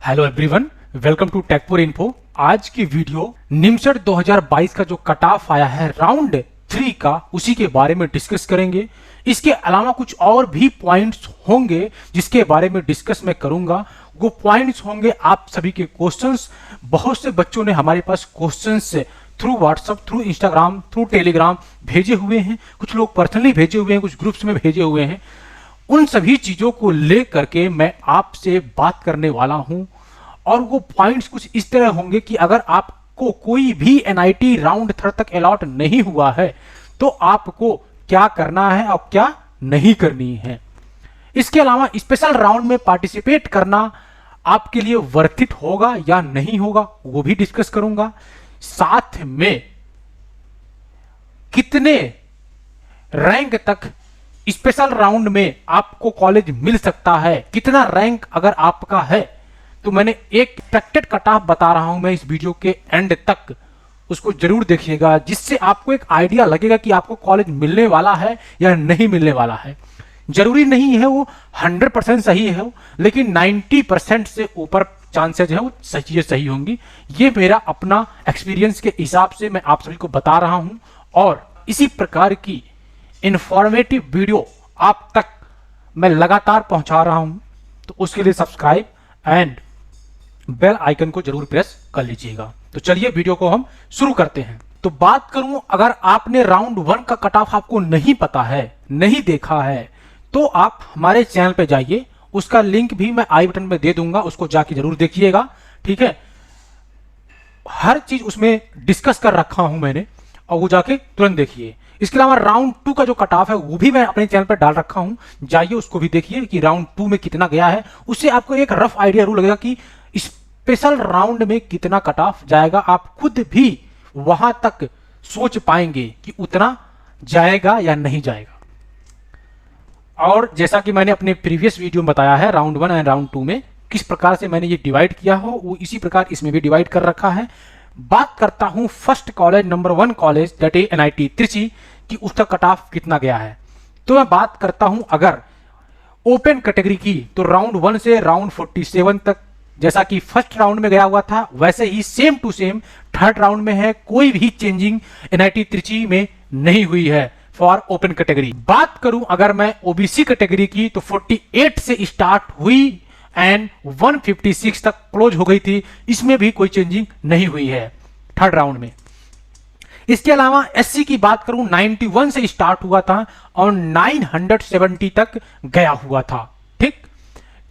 Hello everyone, welcome to Techpur Info. आज की video निमसट 2022 का जो कट ऑफ आया है राउंड 3 का, उसी के बारे में डिस्कस करेंगे। इसके अलावा कुछ और भी पॉइंट्स होंगे जिसके बारे में डिस्कस मैं करूंगा। वो पॉइंट्स होंगे आप सभी के क्वेश्चंस। बहुत से बच्चों ने हमारे पास questions through WhatsApp, through Instagram, through Telegram भेजे हुए हैं। कुछ लोग पर्सनली भेजे हुए हैं, कुछ ग्रुप्स में भेजे हुए हैं। उन सभी चीजों को लेकर के मैं आपसे बात करने वाला हूं और वो पॉइंट्स कुछ इस तरह होंगे कि अगर आपको कोई भी एनआईटी राउंड 3 तक अलॉट नहीं हुआ है तो आपको क्या करना है और क्या नहीं करनी है। इसके अलावा स्पेशल राउंड में पार्टिसिपेट करना आपके लिए वर्थ इट होगा या नहीं होगा, वो भी डिस्कस करूंगा। साथ में कितने रैंक तक स्पेशल राउंड में आपको कॉलेज मिल सकता है, कितना रैंक अगर आपका है, तो मैंने एक एक्सपेक्टेड कट ऑफ बता रहा हूं मैं इस वीडियो के एंड तक। उसको जरूर देखिएगा जिससे आपको एक आइडिया लगेगा कि आपको कॉलेज मिलने वाला है या नहीं मिलने वाला है। जरूरी नहीं है वो 100% सही है, लेकिन 90% से ऊपर चांसेज है वो चीजें सही होंगी। ये मेरा अपना एक्सपीरियंस के हिसाब से मैं आप सभी को बता रहा हूं और इसी प्रकार की इंफॉर्मेटिव वीडियो आप तक मैं लगातार पहुंचा रहा हूं। तो उसके लिए सब्सक्राइब एंड बेल आइकन को जरूर प्रेस कर लीजिएगा। तो चलिए वीडियो को हम शुरू करते हैं। तो बात करूं, अगर आपने राउंड 1 का कट ऑफ आपको नहीं पता है, नहीं देखा है, तो आप हमारे चैनल पे जाइए। उसका लिंक भी मैं आई बटन में दे दूंगा, उसको जाके जरूर देखिएगा। ठीक है, हर चीज उसमें डिस्कस कर रखा हूं मैंने, और वो जाके तुरंत देखिए। इसके अलावा राउंड 2 का जो कट ऑफ है वो भी मैं अपने चैनल पर डाल रखा हूं, जाइए उसको भी देखिए कि राउंड 2 में कितना गया है। उससे आपको एक रफ आइडिया जरूर लगेगा कि स्पेशल राउंड में कितना कट ऑफ जाएगा। आप खुद भी वहां तक सोच पाएंगे कि उतना जाएगा या नहीं जाएगा। और जैसा कि मैंने अपने प्रीवियस वीडियो में बताया है, राउंड 1 एंड राउंड 2 में किस प्रकार से मैंने ये डिवाइड किया हो, वो इसी प्रकार इसमें भी डिवाइड कर रखा है। बात करता हूं first college, number 1 college that is NIT Trichy कि उसका कट ऑफ कितना गया है। तो मैं बात करता हूं अगर ओपन कैटेगरी की, तो राउंड 1 से राउंड 47 तक जैसा कि फर्स्ट राउंड में गया हुआ था वैसे ही same to same third round में है। कोई भी चेंजिंग एनआईटी त्रिची में नहीं हुई है फॉर ओपन कैटेगरी। बात करूं अगर मैं ओबीसी कैटेगरी की, तो 48 से स्टार्ट हुई एंड 156 तक क्लोज हो गई थी। इसमें भी कोई चेंजिंग नहीं हुई है थर्ड राउंड में। इसके अलावा एससी की बात करूं, 91 से स्टार्ट हुआ था और 970 तक गया हुआ था। ठीक,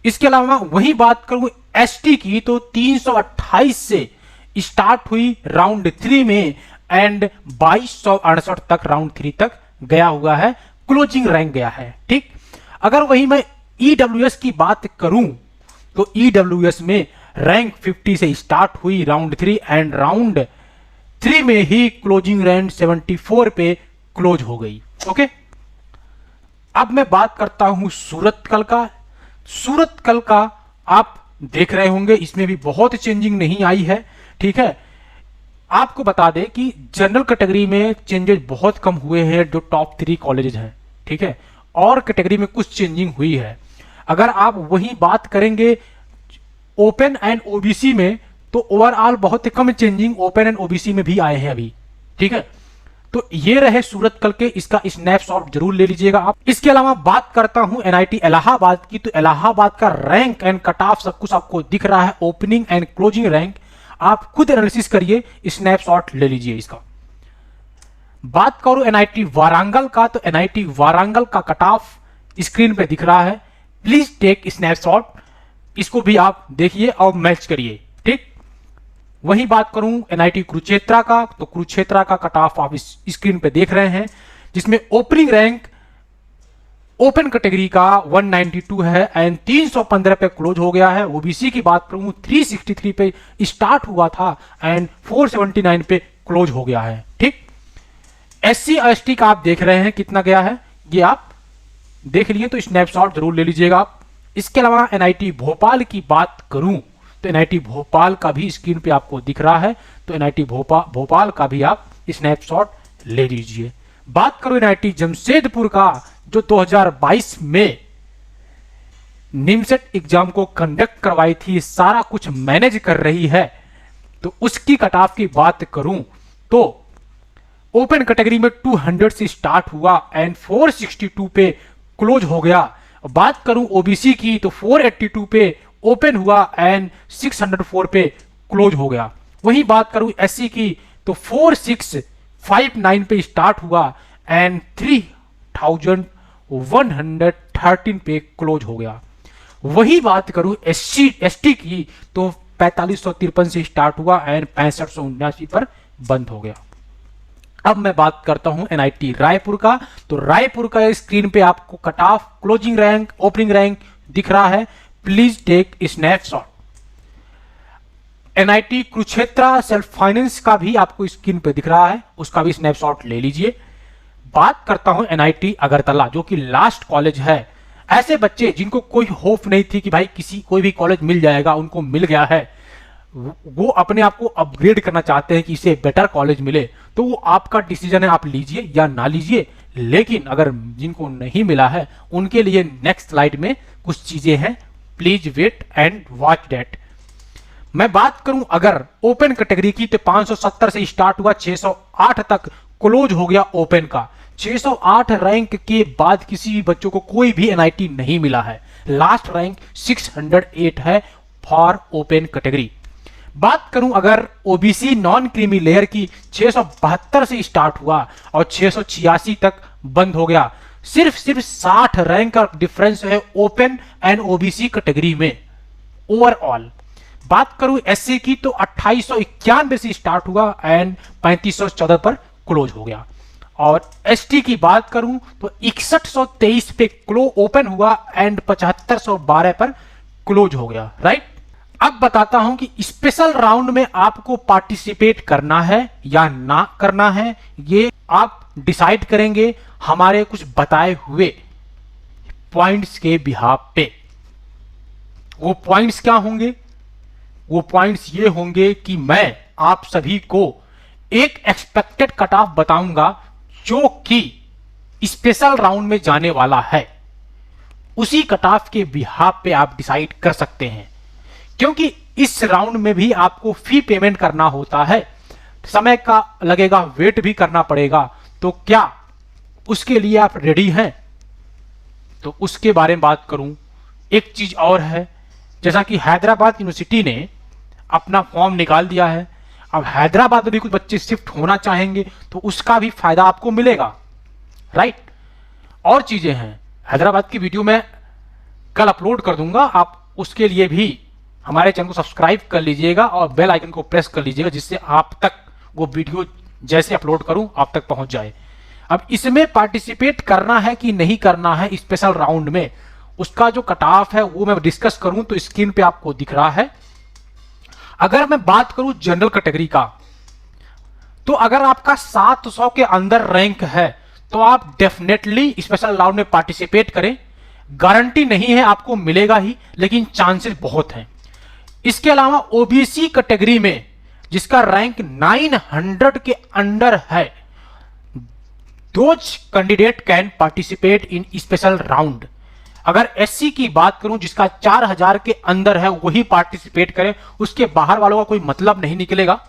इसके अलावा वही बात करूं एसटी की, तो 328 से स्टार्ट हुई राउंड 3 में एंड 2268 तक राउंड 3 तक गया हुआ है, क्लोजिंग रैंक गया है। ठीक, अगर वही मैं ईडब्ल्यूएस की बात करूं, तो ईडब्ल्यूएस में रैंक 50 से स्टार्ट हुई राउंड 3 एंड राउंड 3 में ही क्लोजिंग रैंक 74 पे क्लोज हो गई। ओके, अब मैं बात करता हूं सूरतकल का। सूरतकल का आप देख रहे होंगे, इसमें भी बहुत चेंजिंग नहीं आई है। ठीक है, आपको बता दें कि जनरल कैटेगरी में चेंजेस बहुत कम हुए हैं, जो टॉप 3 कॉलेजेस हैं। ठीक है, और कैटेगरी में कुछ चेंजिंग हुई है। अगर आप वही बात करेंगे ओपन एंड ओबीसी में, तो ओवरऑल बहुत ही कम चेंजिंग ओपन एंड ओबीसी में भी आए हैं अभी। ठीक है, तो ये रहे सूरतकल के, इसका स्नैपशॉट जरूर ले लीजिएगा आप। इसके अलावा बात करता हूं एनआईटी इलाहाबाद की, तो इलाहाबाद का रैंक एंड कट ऑफ सब कुछ आपको दिख रहा है, ओपनिंग एंड क्लोजिंग रैंक। आप खुद एनालिसिस करिए, स्नैपशॉट ले लीजिए इसका। बात करूं एनआईटी वारंगल का, तो एनआईटी वारंगल का कट ऑफ स्क्रीन पे दिख रहा है। प्लीज टेक स्नैपशॉट, इसको भी आप देखिए और मैच करिए। ठीक, वही बात करूं एनआईटी कुरुक्षेत्र का, तो कुरुक्षेत्र का कट ऑफ आप इस स्क्रीन पे देख रहे हैं, जिसमें ओपनिंग रैंक ओपन कैटेगरी का 192 है एंड 315 पे क्लोज हो गया है। ओबीसी की बात करूं 363 पे स्टार्ट हुआ था एंड 479 पे क्लोज हो गया है। ठीक, एससी और एसटी का आप देख रहे हैं कितना गया है, ये आप देख लिए, तो स्नैपशॉट जरूर ले लीजिएगा आप। इसके अलावा एनआईटी भोपाल की बात करूं, तो एनआईटी भोपाल का भी स्क्रीन पे आपको दिख रहा है, तो एनआईटी भोपाल का भी आप स्नैपशॉट ले लीजिए। बात करो एनआईटी जमशेदपुर का, जो 2022 में निमसेट एग्जाम को कंडक्ट करवाई थी, सारा कुछ मैनेज कर रही है, तो उसकी कट ऑफ की बात करूं तो ओपन कैटेगरी में 200 से स्टार्ट हुआ एंड 462 पे क्लोज हो गया। बात करूं ओबीसी की तो 482 पे ओपन हुआ एंड 604 पे क्लोज हो गया। वहीं बात करूं एससी की तो 4659 पे स्टार्ट हुआ एंड 3113 पे क्लोज हो गया। वही बात करूं एसटी की तो 4553 से स्टार्ट हुआ एंड 6579 पर बंद हो गया। अब मैं बात करता हूं एनआईटी रायपुर का, तो रायपुर का स्क्रीन पे आपको cut off, closing rank, opening rank दिख रहा है। Please take snapshot. NIT Kurukshetra self finance का भी आपको स्क्रीन पे दिख रहा है, उसका भी स्नैपशॉट ले लीजिए। बात करता हूं एनआईटी अगरतला, जो कि लास्ट कॉलेज है। ऐसे बच्चे जिनको कोई होप नहीं थी कि भाई कोई भी कॉलेज मिल जाएगा, उनको मिल गया है, वो अपने आप को अपग्रेड करना चाहते हैं कि इसे बेटर कॉलेज मिले, तो वो आपका डिसीजन है, आप लीजिए या ना लीजिए। लेकिन अगर जिनको नहीं मिला है उनके लिए नेक्स्ट स्लाइड में कुछ चीजें हैं, please wait and watch that. मैं बात करूं अगर ओपन कैटेगरी की तो 570 से स्टार्ट हुआ, 608 तक क्लोज हो गया ओपन का। 608 रैंक के बाद किसी भी बच्चों को कोई भी एनआईटी नहीं मिला है। लास्ट रैंक 608 है फॉर ओपन कैटेगरी। बात करूं अगर ओबीसी नॉन क्रीमी लेयर की 672 से स्टार्ट हुआ और 686 तक बंद हो गया। सिर्फ 60 रैंक का डिफरेंस है ओपन एंड ओबीसी कैटेगरी में ओवरऑल। बात करूं एससी की तो 2891 से स्टार्ट हुआ एंड 3514 पर क्लोज हो गया। और एसटी की बात करूं तो 6123 पे ओपन हुआ एंड 7512 पर क्लोज हो गया। राइट, अब बताता हूं कि स्पेशल राउंड में आपको पार्टिसिपेट करना है या ना करना है, ये आप डिसाइड करेंगे हमारे कुछ बताए हुए पॉइंट्स के बिहाफ पे। वो पॉइंट्स क्या होंगे? वो पॉइंट्स ये होंगे कि मैं आप सभी को एक एक्सपेक्टेड कट ऑफ बताऊंगा जो कि स्पेशल राउंड में जाने वाला है। उसी कट ऑफ के बिहाफ पे आप डिसाइड कर सकते हैं, क्योंकि इस राउंड में भी आपको फी पेमेंट करना होता है, समय का लगेगा, वेट भी करना पड़ेगा। तो क्या उसके लिए आप रेडी हैं? तो उसके बारे में बात करूं, एक चीज और है, जैसा कि हैदराबाद यूनिवर्सिटी ने अपना फॉर्म निकाल दिया है। अब हैदराबाद में भी कुछ बच्चे शिफ्ट होना चाहेंगे तो उसका भी फायदा आपको मिलेगा। राइट, और चीजें हैं, हैदराबाद की वीडियो मैं कल अपलोड कर दूंगा, आप उसके लिए भी हमारे चैनल को सब्सक्राइब कर लीजिएगा और बेल आइकन को प्रेस कर लीजिएगा, जिससे आप तक वो वीडियो जैसे अपलोड करूं आप तक पहुंच जाए। अब इसमें पार्टिसिपेट करना है कि नहीं करना है स्पेशल राउंड में, उसका जो कट ऑफ है वो मैं डिस्कस करूं तो स्क्रीन पे आपको दिख रहा है। अगर मैं बात करूं जनरल कैटेगरी का, तो अगर आपका 700 के अंदर रैंक है तो आप डेफिनेटली स्पेशल राउंड में पार्टिसिपेट करें। गारंटी नहीं है आपको मिलेगा ही, लेकिन चांसेस बहुत हैं। इसके अलावा ओबीसी कैटेगरी में जिसका रैंक 900 के अंडर है, those candidate can participate in special round. अगर एससी की बात करूं जिसका 4000 के अंदर है, वही पार्टिसिपेट करें, उसके बाहर वालों का कोई मतलब नहीं निकलेगा।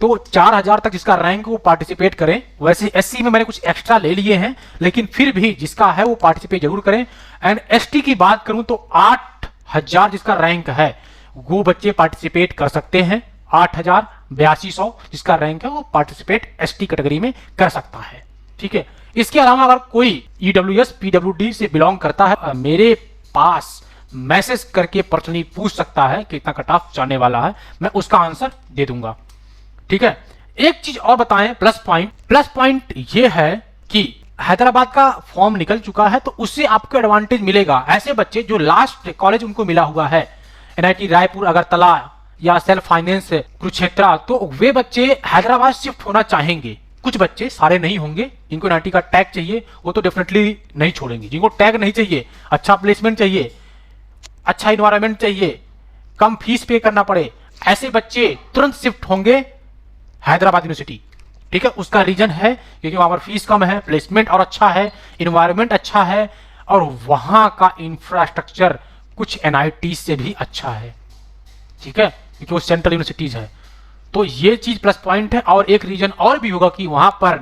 तो 4000 तक जिसका रैंक वो पार्टिसिपेट करें। वैसे एससी में मैंने कुछ एक्स्ट्रा ले लिए हैं, लेकिन फिर भी जिसका है वो पार्टिसिपेट जरूर करें। एंड एसटी की बात करूं तो 8000 जिसका रैंक है वो बच्चे पार्टिसिपेट कर सकते हैं। 8200 जिसका रैंक है वो पार्टिसिपेट एसटी कैटेगरी में कर सकता है। ठीक है, इसके अलावा अगर कोई ईडब्ल्यूएस पीडब्ल्यूडी से बिलोंग करता है, मेरे पास मैसेज करके पर्सनली पूछ सकता है कितना कट ऑफ जाने वाला है, मैं उसका आंसर दे दूंगा। ठीक है, एक चीज और बताएं, प्लस पॉइंट ये है कि हैदराबाद का फॉर्म निकल चुका है, तो उससे आपको एडवांटेज मिलेगा। ऐसे बच्चे जो लास्ट कॉलेज उनको मिला हुआ है, एनआईटी रायपुर, अगरतला या सेल्फ फाइनेंस कुरुक्षेत्र, तो वे बच्चे हैदराबाद शिफ्ट होना चाहेंगे। कुछ बच्चे, सारे नहीं होंगे, जिनको एनआईटी का टैग चाहिए वो तो डेफिनेटली नहीं छोड़ेंगे। जिनको टैग नहीं चाहिए, अच्छा प्लेसमेंट चाहिए, अच्छा इन्वायरमेंट चाहिए, कम फीस पे करना पड़े, ऐसे बच्चे तुरंत शिफ्ट होंगे हैदराबाद यूनिवर्सिटी। ठीक है, उसका रीजन है क्योंकि वहां पर फीस कम है, प्लेसमेंट और अच्छा है, इन्वायरमेंट अच्छा है, और वहां का इंफ्रास्ट्रक्चर कुछ NIT से भी अच्छा है, ठीक है, क्योंकि वो सेंट्रल यूनिवर्सिटीज है। तो ये चीज प्लस पॉइंट है। और एक रीजन और भी होगा कि वहां पर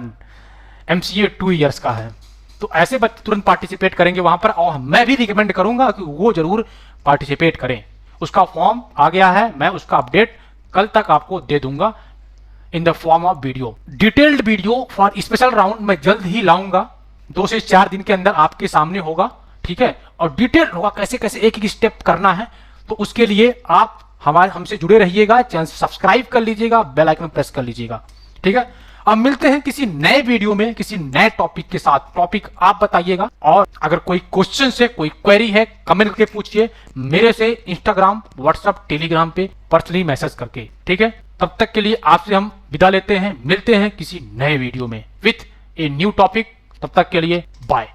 MCA 2 ईयर्स का है, तो ऐसे बच्चे तुरंत पार्टिसिपेट करेंगे वहां पर। और मैं भी रिकमेंड करूंगा कि वो जरूर पार्टिसिपेट करें। उसका फॉर्म आ गया है, मैं उसका अपडेट कल तक आपको दे दूंगा in the form of video. Detailed video for special round मैं जल्द ही लाऊंगा, 2 से 4 दिन के अंदर आपके सामने होगा, ठीक है। और डिटेल होगा कैसे कैसे एक एक स्टेप करना है। तो उसके लिए आप हमसे जुड़े रहिएगा, चैनल सब्सक्राइब कर लीजिएगा, बेल आइकन प्रेस कर लीजिएगा, ठीक है। अब मिलते हैं किसी नए वीडियो में किसी नए टॉपिक के साथ। टॉपिक आप बताइएगा, और अगर कोई क्वेश्चन है, कोई क्वेरी है, कमेंट करके पूछिए मेरे से इंस्टाग्राम, व्हाट्सएप, टेलीग्राम पे पर्सनली मैसेज करके, ठीक है। तब तक के लिए आपसे हम विदा लेते हैं, मिलते हैं किसी नए वीडियो में विथ ए न्यू टॉपिक। तब तक के लिए बाय।